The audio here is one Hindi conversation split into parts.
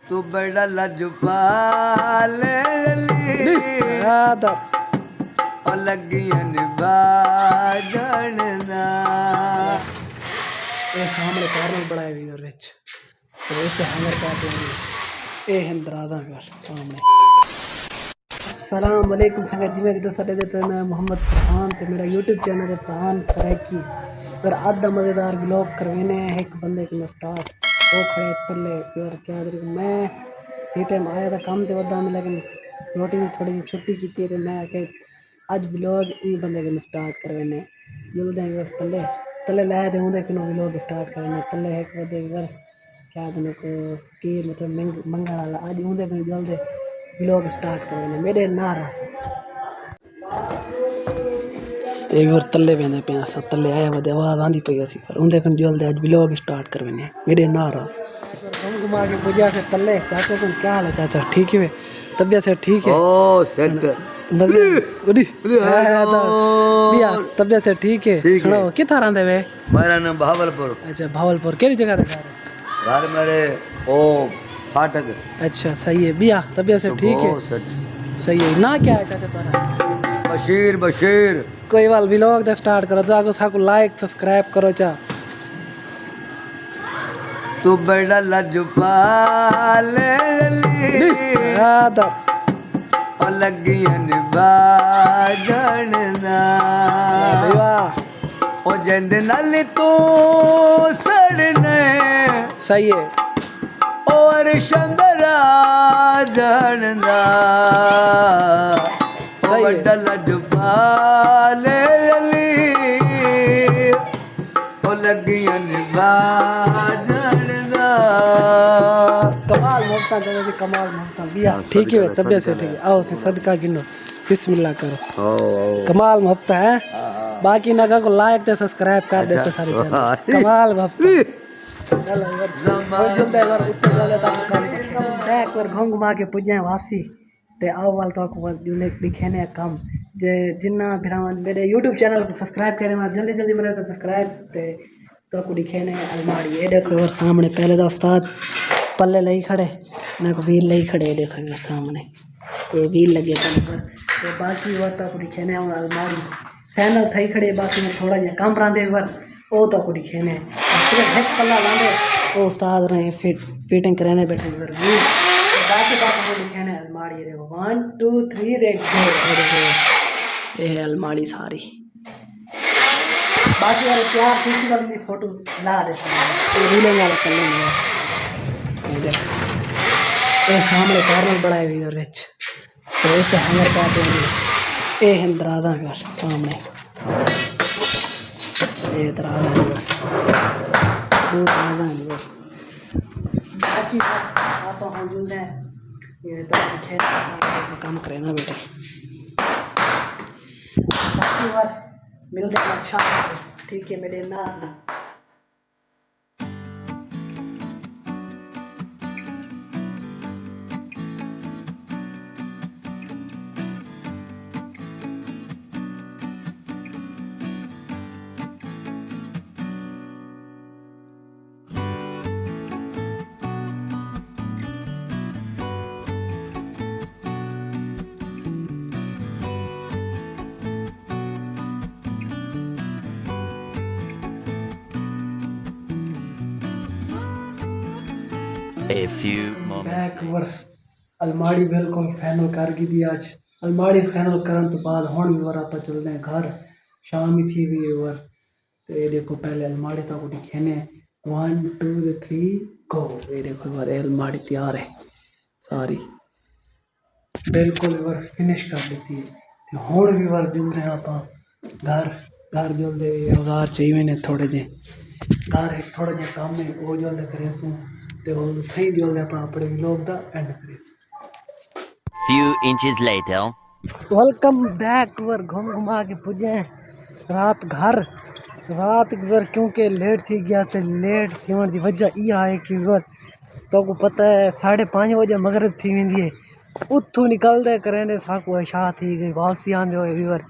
तू बड़ा लजपाल और लगियन बाजन दा ये सामने कार्नर बनाए हुए और विच तो इस हैंगर करते हैं ये हिंदरादा घर सामने। अस्सलाम वालेकुम संगत जी, मैं साडे दे पे मैं मोहम्मद फरहान ते मेरा यूट्यूब चैनल है फरहान सरैकी। पर आधा मज़ेदार ब्लॉग करवेने एक बंदे के मैं स्टार्ट वो खड़े पल्ले यार क्या मैं ये टाइम आया था काम ते वदा में, लेकिन रोटी की थोड़ी छुट्टी की थी तो मैं आके अज ब्लॉग ई बंदे के स्टार्ट करवेने जुलदे हैं तले तले लाए थे उन्दे किनो ब्लॉग स्टार्ट करने तले एक बंदे घर क्या दिन को फकीर मतलब मंगण वाला आज उन्दे को जल्दे ब्लॉग स्टार्ट करवेने मेरे ना रस एक बार तले वेंदे पे अस तले आया वदे आवाज आंदी पई सी पर उन्दे कन जल्दे आज ब्लॉग स्टार्ट करवेने मेरे ना रस घुमा के पुजा से तले चाचा को क्या हाल है चाचा ठीक है तबियत से ठीक है ओ सेट बिया तबियत से ठीक है सुनाओ किथा रहंदे वे मेरा नाम भावलपुर। अच्छा भावलपुर केड़ी जगह पे घर मेरे ओ फाटक। अच्छा सही है बिया तबियत से ठीक है सही है ना क्या है चाचा तुम्हारा बशीर बशीर कोई वाल व्लॉग दा स्टार्ट करो तो साको लाइक सब्सक्राइब करो चा तू बड़ा लजपाल और लगियन बाजन दा ओ जिंद नाल तू सड़ने सही है और शंगरा जानदा सही है बड़ा लजपाल ओ लगियन बाजन दा कमाल मोहब्बत है कमाल मोहब्बत बिया ठीक है तबियत से ठीक है आओ से सदका गिनो बिस्मिल्लाह करो कमाल मोहब्बत है बाकी नगा को लाइक ते सब्सक्राइब कर देते सारे चैनल कमाल मोहब्बत चलो जल्दी बार उत्तर चले तक काम बैक पर घुमा के पुजे वापसी ते आओ वाल तो को दिखेने काम जे जिन्ना भरावन मेरे यूट्यूब चैनल को सब्सक्राइब करे मैं जल्दी जल्दी मेरे तो सब्सक्राइब ते तो को दिखेने अलमारी ये देखो और सामने पहले तो उस्ताद पल्ले लई खड़े ना को व्हील लई खड़े देखो मेरे सामने ये व्हील लगे पर तो बाकी वो तो को दिखेने अलमारी फैनल थई खड़े बाकी में थोड़ा जा काम रांदे पर ओ तो को दिखेने सिर्फ एक पल्ला लांदे ओ उस्ताद ने फिटिंग कराने बैठे पर व्हील बाकी को दिखेने अलमारी देखो 1 2 3 देखो ये है अलमारी सारी बाकी वाले प्यार किसी वाली भी फोटो ला देते हैं रीलें वाला कर लेंगे ये सामने कार्नर बनाए हुए और विच तो इस हैंगर करते हैं ये हिंदरादा घर सामने ये दरादा घर दो दरादा घर बाकी आप हम जुल हैं ये तो खेत काम करे ना बेटा बाकी बार मिलते हैं अच्छा ठीक है मेरे ना A few moments बैक वर अलमारी बिल्कुल फाइनल कर गई थी आज अलमारी फाइनल करने तो बाद हुण भी वर आप चलते हैं घर शाम ही थी गई वर तो ये देखो पहले अलमारी तक को दिखेने 1 2 3 गो ये देखो वर अलमारी तैयार है सारी बिल्कुल वर फिनिश कर दी थी हुण भी वर जुलते हैं आप घर घर जुलते औजार चाहिए ने थोड़े जे घर थोड़ा जे काम है वो जुलते करे सू तो थई जुलते अपने व्लॉग दा एंड करे few inches later welcome back वर घुमा के पुजे रात घर क्योंकि लेट थी गया से लेट थी की वजह यह है कि वर तो को पता है 5:30 बजे मगरिब थी वेंदी है उतू निकलते करेंदे साकू शाह थी गई वापसी आंदे हुए व्यूअर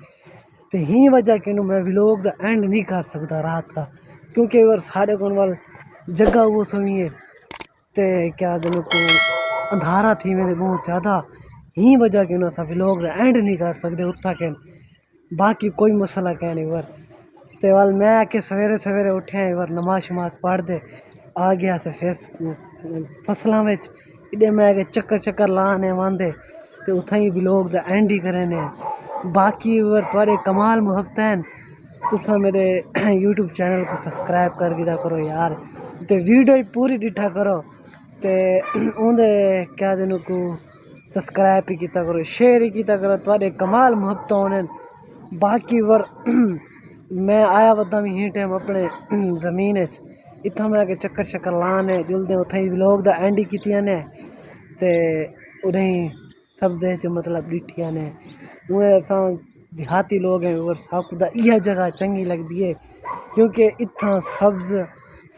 तो ही वजह कि मैं व्लॉग दा एंड नहीं कर सकता रात का क्योंकि वर साढ़े कौन वाल जगह वो सुनिए ते क्या दिन को अंधारा थी मेरे बहुत ज़्यादा ही वजह कि अस व्लॉग एंड नहीं कर सकते उत्था के बाकी कोई मसला क्या नहीं वर तो वाल मैं आके सवेरे सवेरे उठे वर नमाज शमाज पढ़ दे आ गया से फेस फसलों में इडे मैं आके चक्कर लाने वांदे तो उत्था ही व्लॉग दा एंड ही करे ने बाकी वर थोड़े कमाल मुहब्बत हैं तुसा मेरे यूट्यूब चैनल को सब्सक्राइब कर दिया करो यार ते वीडियो पूरी डिठा करो ते उन्दे क्या दिन को सब्सक्राइब ही किया करो शेयर ही किया करो थोड़े कमाल मुहब्बत होने बाकी वर मैं आया वदा भी ही टाइम अपने ज़मीन इतना मैं आके चक्कर लाने जुलदे उत्थे ही व्लॉग दा एंड ही कीतियां ने ते उन्हें सब दे मतलब डिठियां ने उहे असां देहाती लोग हैं और साकुदा यह जगह चंगी लगती है क्योंकि इतना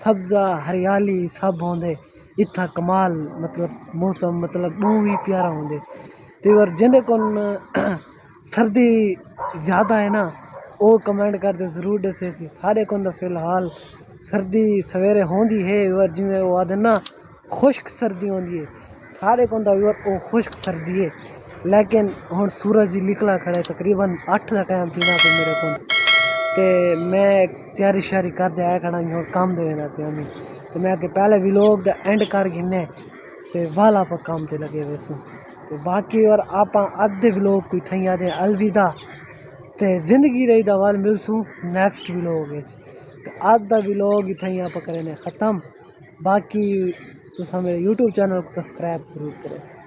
सब्ज़ा हरियाली सब होंदे इतना कमाल मतलब मौसम मतलब बहुत ही प्यारा होंदे तो और जिंदे को सर्दी ज़्यादा है ना वो कमेंट करते ज़रूर दसे सारे को फिलहाल सर्दी सवेरे होंदी है और जिमें वो आदे ना खुश्क सर्दी होंदी है सारे को वो खुश्क सर्दी है लेकिन हुण सूरज ही निकला खड़े तकरीबन 8 का टाइम थी ना तो मेरे को ते मैं तैयारी श्यारी कर दे आया खड़ा हुण काम दे वेंदा पे मैं तो मैं पहले व्लॉग दा एंड कर गिने ते वाला पर काम ते लगे वैसू तो बाकी और आप अद्धे व्लॉग कोई थई आदे अलविदा ते जिंदगी रही दा वाल मिलसूँ नेक्स्ट व्लॉग तो अद्धा व्लॉग इतना आप करें ख़त्म बाकी तुसा मेरे यूट्यूब चैनल को सब्सक्राइब जरूर करें।